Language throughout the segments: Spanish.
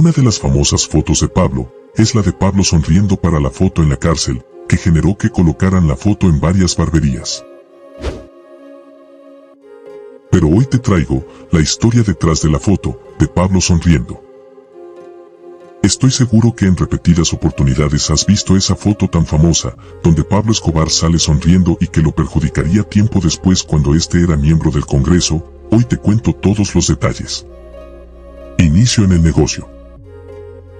Una de las famosas fotos de Pablo es la de Pablo sonriendo para la foto en la cárcel, que generó que colocaran la foto en varias barberías. Pero hoy te traigo la historia detrás de la foto de Pablo sonriendo. Estoy seguro que en repetidas oportunidades has visto esa foto tan famosa, donde Pablo Escobar sale sonriendo y que lo perjudicaría tiempo después cuando este era miembro del Congreso. Hoy te cuento todos los detalles. Inicio en el negocio.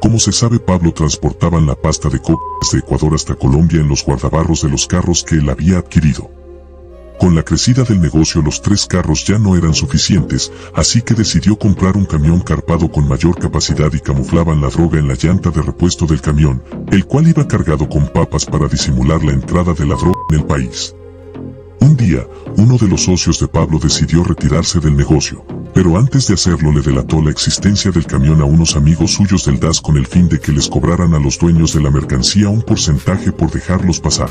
Como se sabe, Pablo transportaban la pasta de coca desde Ecuador hasta Colombia en los guardabarros de los carros que él había adquirido. Con la crecida del negocio, los 3 carros ya no eran suficientes, así que decidió comprar un camión carpado con mayor capacidad y camuflaban la droga en la llanta de repuesto del camión, el cual iba cargado con papas para disimular la entrada de la droga en el país. Un día, uno de los socios de Pablo decidió retirarse del negocio, pero antes de hacerlo le delató la existencia del camión a unos amigos suyos del DAS con el fin de que les cobraran a los dueños de la mercancía un porcentaje por dejarlos pasar.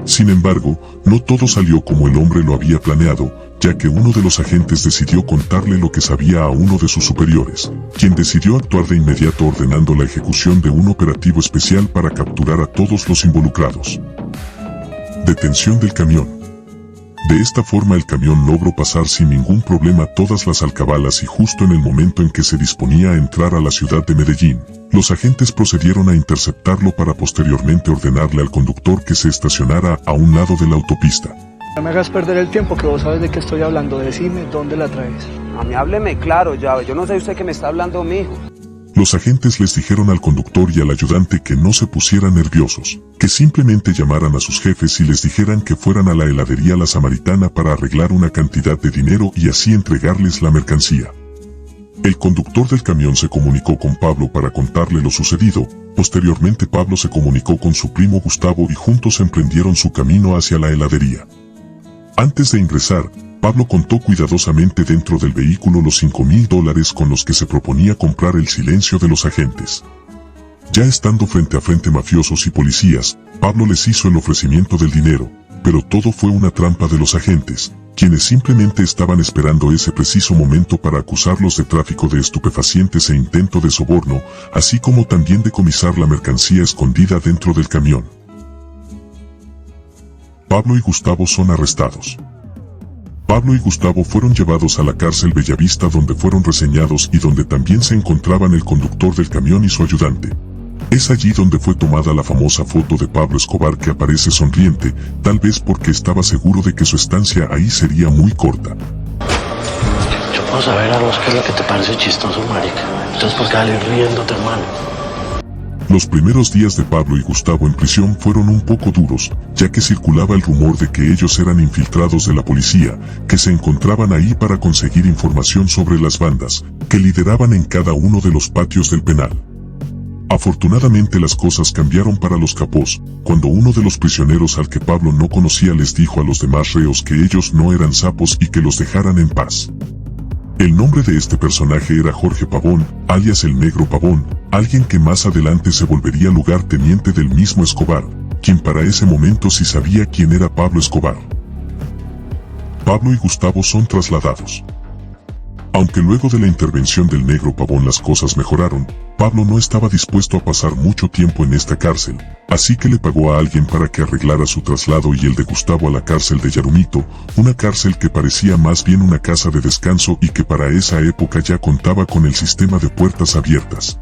Sin embargo, no todo salió como el hombre lo había planeado, ya que uno de los agentes decidió contarle lo que sabía a uno de sus superiores, quien decidió actuar de inmediato ordenando la ejecución de un operativo especial para capturar a todos los involucrados. Detención del camión. De esta forma el camión logró pasar sin ningún problema todas las alcabalas y justo en el momento en que se disponía a entrar a la ciudad de Medellín, los agentes procedieron a interceptarlo para posteriormente ordenarle al conductor que se estacionara a un lado de la autopista. No me hagas perder el tiempo, que vos sabes de qué estoy hablando. Decime dónde la traes. A mí hábleme claro, llave. Yo no sé usted que me está hablando, mijo. Los agentes les dijeron al conductor y al ayudante que no se pusieran nerviosos, que simplemente llamaran a sus jefes y les dijeran que fueran a la heladería La Samaritana para arreglar una cantidad de dinero y así entregarles la mercancía. El conductor del camión se comunicó con Pablo para contarle lo sucedido. Posteriormente Pablo se comunicó con su primo Gustavo y juntos emprendieron su camino hacia la heladería. Antes de ingresar, Pablo contó cuidadosamente dentro del vehículo los $5.000 con los que se proponía comprar el silencio de los agentes. Ya estando frente a frente mafiosos y policías, Pablo les hizo el ofrecimiento del dinero, pero todo fue una trampa de los agentes, quienes simplemente estaban esperando ese preciso momento para acusarlos de tráfico de estupefacientes e intento de soborno, así como también decomisar la mercancía escondida dentro del camión. Pablo y Gustavo son arrestados. Pablo y Gustavo fueron llevados a la cárcel Bellavista, donde fueron reseñados y donde también se encontraban el conductor del camión y su ayudante. Es allí donde fue tomada la famosa foto de Pablo Escobar, que aparece sonriente, tal vez porque estaba seguro de que su estancia ahí sería muy corta. Yo puedo saber a vos qué es lo que te parece chistoso, marica. Entonces, ¿por qué salir riéndote, hermano? Los primeros días de Pablo y Gustavo en prisión fueron un poco duros, ya que circulaba el rumor de que ellos eran infiltrados de la policía, que se encontraban ahí para conseguir información sobre las bandas que lideraban en cada uno de los patios del penal. Afortunadamente las cosas cambiaron para los capós, cuando uno de los prisioneros al que Pablo no conocía les dijo a los demás reos que ellos no eran sapos y que los dejaran en paz. El nombre de este personaje era Jorge Pavón, alias el Negro Pavón, alguien que más adelante se volvería lugarteniente del mismo Escobar, quien para ese momento sí sabía quién era Pablo Escobar. Pablo y Gustavo son trasladados. Aunque luego de la intervención del Negro Pavón las cosas mejoraron, Pablo no estaba dispuesto a pasar mucho tiempo en esta cárcel, así que le pagó a alguien para que arreglara su traslado y el de Gustavo a la cárcel de Yarumito, una cárcel que parecía más bien una casa de descanso y que para esa época ya contaba con el sistema de puertas abiertas.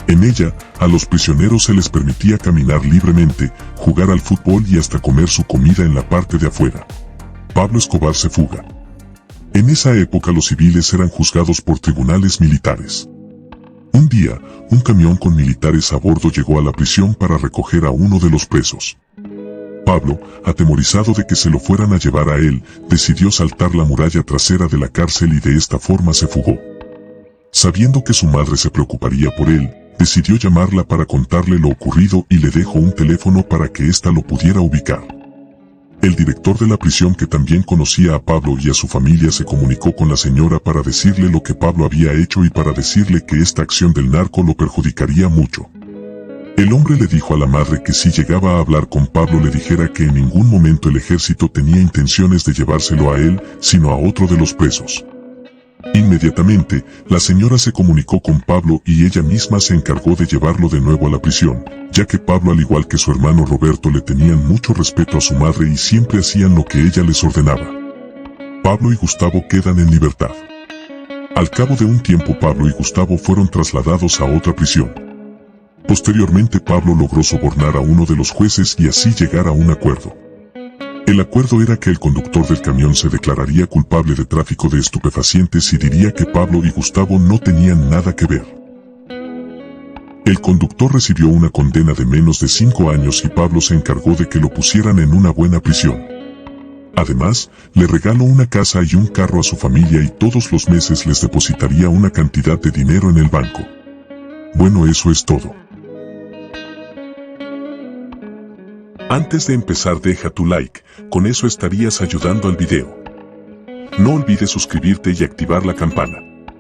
En ella, a los prisioneros se les permitía caminar libremente, jugar al fútbol y hasta comer su comida en la parte de afuera. Pablo Escobar se fuga. En esa época los civiles eran juzgados por tribunales militares. Un día, un camión con militares a bordo llegó a la prisión para recoger a uno de los presos. Pablo, atemorizado de que se lo fueran a llevar a él, decidió saltar la muralla trasera de la cárcel y de esta forma se fugó. Sabiendo que su madre se preocuparía por él, decidió llamarla para contarle lo ocurrido y le dejó un teléfono para que ésta lo pudiera ubicar. El director de la prisión, que también conocía a Pablo y a su familia, se comunicó con la señora para decirle lo que Pablo había hecho y para decirle que esta acción del narco lo perjudicaría mucho. El hombre le dijo a la madre que si llegaba a hablar con Pablo le dijera que en ningún momento el ejército tenía intenciones de llevárselo a él, sino a otro de los presos. Inmediatamente, la señora se comunicó con Pablo y ella misma se encargó de llevarlo de nuevo a la prisión, ya que Pablo, al igual que su hermano Roberto, le tenían mucho respeto a su madre y siempre hacían lo que ella les ordenaba. Pablo y Gustavo quedan en libertad. Al cabo de un tiempo, Pablo y Gustavo fueron trasladados a otra prisión. Posteriormente, Pablo logró sobornar a uno de los jueces y así llegar a un acuerdo. El acuerdo era que el conductor del camión se declararía culpable de tráfico de estupefacientes y diría que Pablo y Gustavo no tenían nada que ver. El conductor recibió una condena de menos de 5 años y Pablo se encargó de que lo pusieran en una buena prisión. Además, le regaló una casa y un carro a su familia y todos los meses les depositaría una cantidad de dinero en el banco. Bueno, eso es todo. Antes de empezar, deja tu like, con eso estarías ayudando al video. No olvides suscribirte y activar la campana.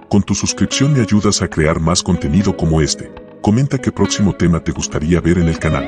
Con tu suscripción me ayudas a crear más contenido como este. Comenta qué próximo tema te gustaría ver en el canal.